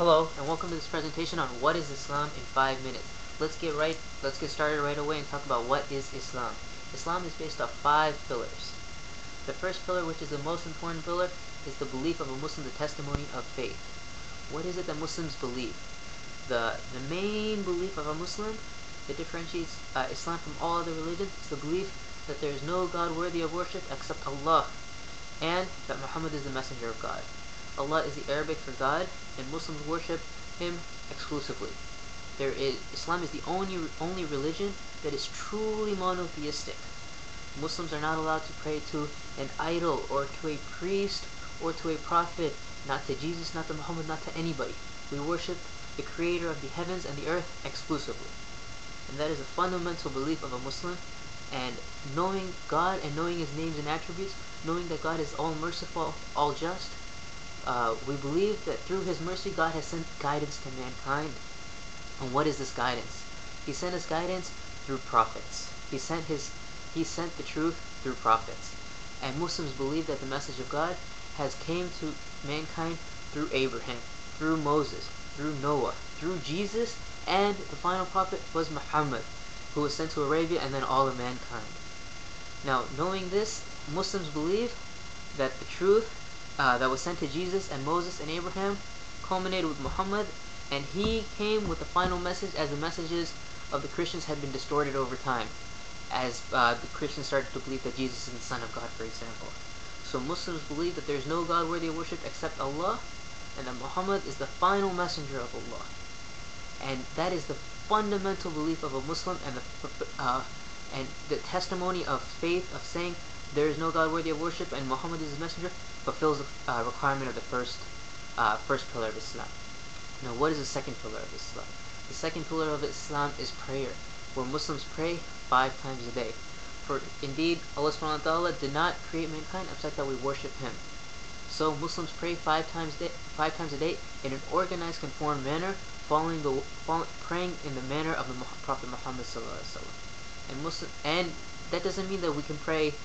Hello, and welcome to this presentation on what is Islam in 5 minutes. Let's get started right away and talk about what is Islam. Islam is based off 5 pillars. The first pillar, which is the most important pillar, is the belief of a Muslim, the testimony of faith. What is it that Muslims believe? The main belief of a Muslim that differentiates Islam from all other religions is the belief that there is no God worthy of worship except Allah, and that Muhammad is the messenger of God. Allah is the Arabic for God, and Muslims worship Him exclusively. Islam is the only religion that is truly monotheistic. Muslims are not allowed to pray to an idol or to a priest or to a prophet, not to Jesus, not to Muhammad, not to anybody. We worship the Creator of the heavens and the earth exclusively. And that is a fundamental belief of a Muslim. And knowing God and knowing His names and attributes, knowing that God is all merciful, all just, we believe that through His mercy God has sent guidance to mankind. And what is this guidance? He sent His guidance through prophets. He sent the truth through prophets. And Muslims believe that the message of God has came to mankind through Abraham, through Moses, through Noah, through Jesus, and the final prophet was Muhammad, who was sent to Arabia and then all of mankind. Now, knowing this, Muslims believe that the truth that was sent to Jesus and Moses and Abraham culminated with Muhammad, and he came with the final message, as the messages of the Christians had been distorted over time, as the Christians started to believe that Jesus is the Son of God, for example. So Muslims believe that there is no God worthy of worship except Allah, and that Muhammad is the final messenger of Allah. And that is the fundamental belief of a Muslim, and the testimony of faith of saying there is no God worthy of worship and Muhammad is His messenger fulfills the requirement of the first pillar of Islam. Now, what is the second pillar of Islam? The second pillar of Islam is prayer, where Muslims pray 5 times a day. For indeed, Allah subhanahu wa ta'ala did not create mankind except that we worship Him. So Muslims pray 5 times a day in an organized, conformed manner, praying in the manner of the Prophet Muhammad sallallahu alaihi wasallam. And that doesn't mean that we can pray.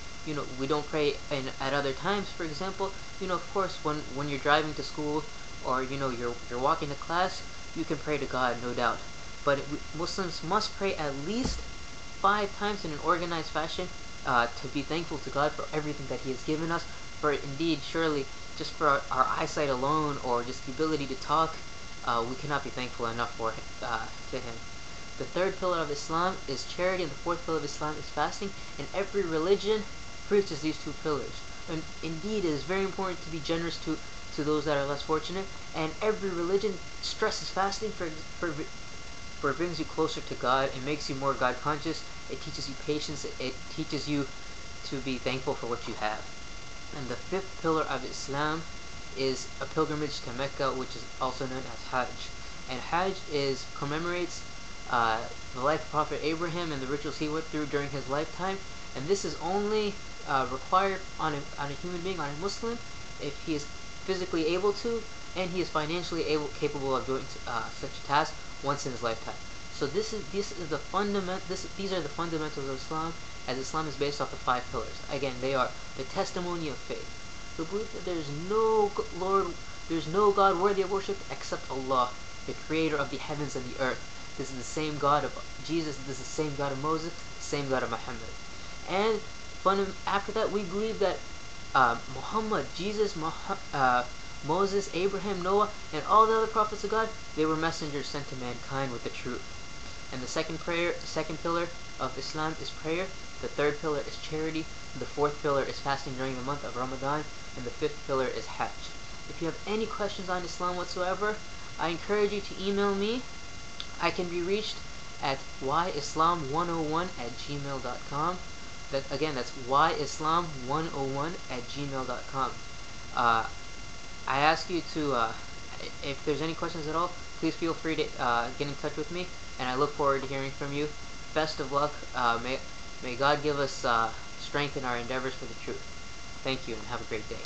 We don't pray at other times. For example, of course, when you're driving to school or you're walking to class, you can pray to God, no doubt. But Muslims must pray at least 5 times in an organized fashion to be thankful to God for everything that He has given us. For indeed, surely, just for our eyesight alone, or just the ability to talk, we cannot be thankful enough to Him. The third pillar of Islam is charity, and the fourth pillar of Islam is fasting. And every religion preaches these 2 pillars. And indeed, it is very important to be generous to those that are less fortunate. And every religion stresses fasting for it brings you closer to God. It makes you more God conscious. It teaches you patience. It teaches you to be thankful for what you have. And the 5th pillar of Islam is a pilgrimage to Mecca, which is also known as Hajj. And Hajj commemorates the life of Prophet Abraham and the rituals he went through during his lifetime. And this is only required on a human being, on a Muslim, if he is physically able to, and he is financially capable of doing such a task once in his lifetime. So these are the fundamentals of Islam, as Islam is based off of 5 pillars. Again, they are the testimony of faith, the belief that there is no God worthy of worship except Allah, the Creator of the heavens and the earth. This is the same God of Jesus. This is the same God of Moses, the same God of Muhammad. And after that, we believe that Muhammad, Jesus, Moses, Abraham, Noah, and all the other prophets of God, they were messengers sent to mankind with the truth. And the second pillar of Islam is prayer. The third pillar is charity. The fourth pillar is fasting during the month of Ramadan. And the 5th pillar is Hajj. If you have any questions on Islam whatsoever, I encourage you to email me. I can be reached at yislam101@gmail.com. That's yislam101@gmail.com. I ask you to, if there's any questions at all, please feel free to get in touch with me, and I look forward to hearing from you. Best of luck. May God give us strength in our endeavors for the truth. Thank you, and have a great day.